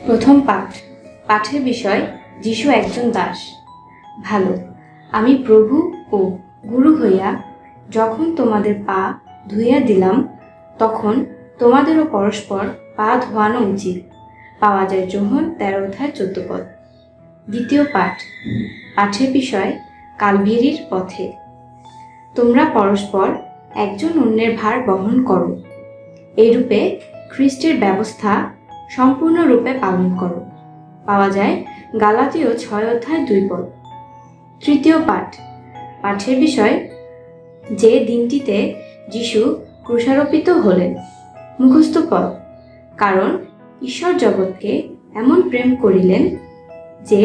প্রথম পাঠ। পাঠের বিষয় যিশু একজন দাস। ভালো, আমি প্রভু ও গুরু হইয়া যখন তোমাদের পা ধুইয়া দিলাম, তখন তোমাদেরও পরস্পর পা ধোয়ানো উচিত। পাওয়া যায় যোহন 13:14। দ্বিতীয় পাঠ। পাঠের বিষয় কালভেরির পথে। তোমরা পরস্পর একজন অন্যের ভার বহন করো, এইরূপে খ্রিস্টের ব্যবস্থা সম্পূর্ণরূপে পালন করো। পাওয়া যায় গালাতীয় 6:2। তৃতীয় পাঠ। পাঠের বিষয় যে দিনটিতে যিশু ক্রুশারোপিত হলেন। মুখস্থ পদ। কারণ ঈশ্বর জগৎকে এমন প্রেম করিলেন যে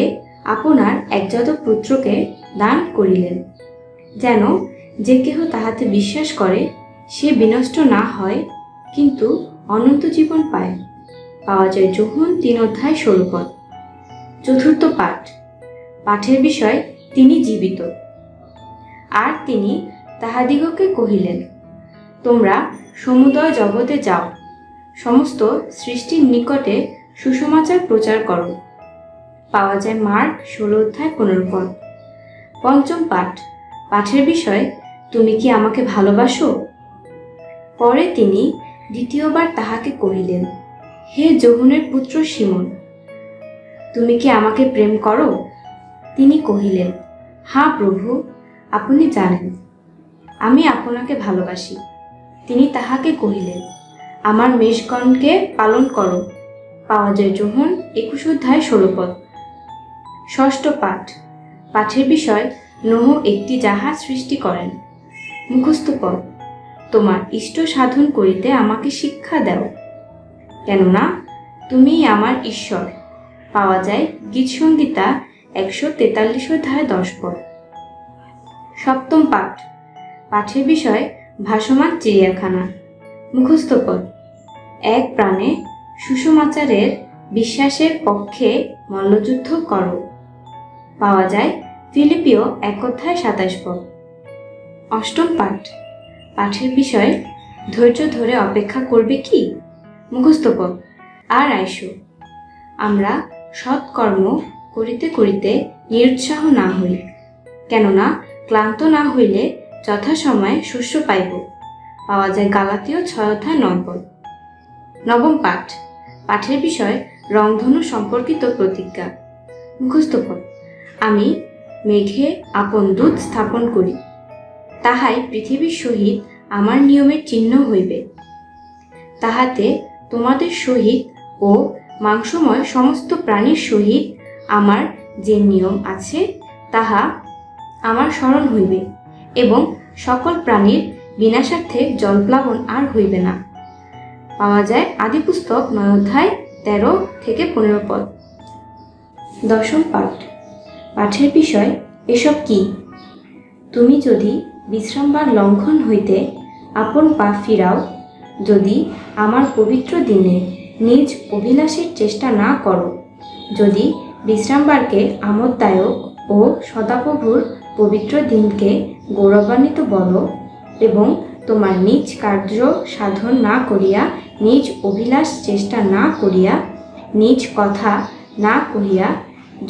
আপনার একজাত পুত্রকে দান করিলেন, যেন যে কেহ তাহাতে বিশ্বাস করে সে বিনষ্ট না হয়, কিন্তু অনন্ত জীবন পায়। পাওয়া যায় যোহন 3:16। চতুর্থ পাঠ। পাঠের বিষয় তিনি জীবিত। আর তিনি তাহাদিগকে কহিলেন, তোমরা সমুদয় জগতে যাও, সমস্ত সৃষ্টির নিকটে সুসমাচার প্রচার করো। পাওয়া যায় মার্ক 16:15। পঞ্চম পাঠ। পাঠের বিষয় তুমি কি আমাকে ভালোবাসো? পরে তিনি দ্বিতীয়বার তাহাকে কহিলেন, হে যোহনের পুত্র শিমন, তুমি কি আমাকে প্রেম করো? তিনি কহিলেন, হ্যাঁ প্রভু, আপনি জানেন আমি আপনাকে ভালোবাসি। তিনি তাহাকে কহিলেন, আমার মেষগণকে পালন করো। পাওয়া যায় যোহন 21:16। ষষ্ঠ পাঠ। পাঠের বিষয় নোহ একটি জাহাজ সৃষ্টি করেন। মুখস্থ পদ। তোমার ইষ্ট সাধন করিতে আমাকে শিক্ষা দাও, কেননা তুমিই আমার ঈশ্বর। পাওয়া যায় গীতসংহিতা 143:10। সপ্তম পাঠ। পাঠের বিষয় ভাসমান চিড়িয়াখানা। মুখস্থ পদ। এক প্রাণে সুসমাচারের বিশ্বাসের পক্ষে মল্লযুদ্ধ করো। পাওয়া যায় ফিলিপিও 1:27। অষ্টম পাঠ। পাঠের বিষয় ধৈর্য ধরে অপেক্ষা করবে কি? মুখস্থ পদ। আর আইসো, আমরা সৎকর্ম করিতে করিতে নিরুৎসাহ না হই, কেননা ক্লান্ত না হইলে যথাসময়ে শস্য পাইব। পাওয়া যায় গালাতীয় 6:9। নবম পাঠ। পাঠের বিষয় রংধনু সম্পর্কিত প্রতিজ্ঞা। মুখস্থ পদ। আমি মেঘে আপন দূত স্থাপন করি, তাহাই পৃথিবীর সহিত আমার নিয়মের চিহ্ন হইবে। তাহাতে তোমাদের সহিত ও মাংসময় সমস্ত প্রাণীর সহিত আমার যে নিয়ম আছে তাহা আমার স্মরণ হইবে, এবং সকল প্রাণীর বিনাশার্থে জলপ্লাবন আর হইবে না। পাওয়া যায় আদিপুস্তক 9:13-15 পদ। দশম পাঠ। পাঠের বিষয় এসব কি? তুমি যদি বিশ্রামবার লঙ্ঘন হইতে আপন পা ফিরাও, যদি আমার পবিত্র দিনে নিজ অভিলাষের চেষ্টা না করো, যদি বিশ্রামবারকে আমোদদায়ক ও সদাপ্রভুর পবিত্র দিনকে গৌরবান্বিত বলো, এবং তোমার নিজ কার্য সাধন না করিয়া, নিজ অভিলাষ চেষ্টা না করিয়া, নিজ কথা না কহিয়া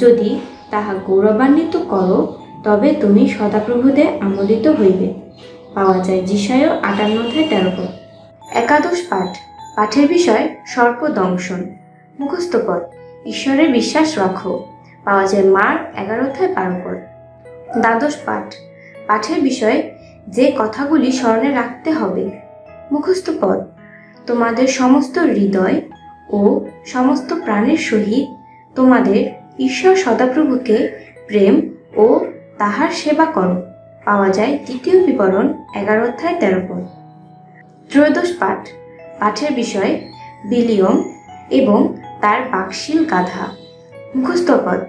যদি তাহা গৌরবান্বিত করো, তবে তুমি সদাপ্রভুতে আমোদিত হইবে। পাওয়া যায় যিশায় 58:13। একাদশ পাঠ। পাঠের বিষয় সর্পদংশন। মুখস্থ পদ। ঈশ্বরের বিশ্বাস রাখো। পাওয়া যায় মার্ক 11:12। দ্বাদশ পাঠ। পাঠের বিষয় যে কথাগুলি স্মরণে রাখতে হবে। মুখস্থ পদ। তোমাদের সমস্ত হৃদয় ও সমস্ত প্রাণের সহিত তোমাদের ঈশ্বর সদাপ্রভুকে প্রেম ও তাহার সেবা করো। পাওয়া যায় দ্বিতীয় বিবরণ 11:13। ত্রয়োদশ পাঠ। পাঠের বিষয় বিলিয়ম এবং তার বাকশীল গাধা। মুখস্থ পদ।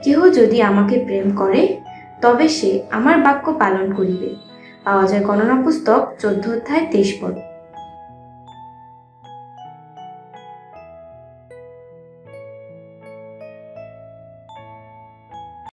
কেহ যদি আমাকে প্রেম করে, তবে সে আমার বাক্য পালন করিবে। পাওয়া যায় গণনা পুস্তক 14:23 পদ।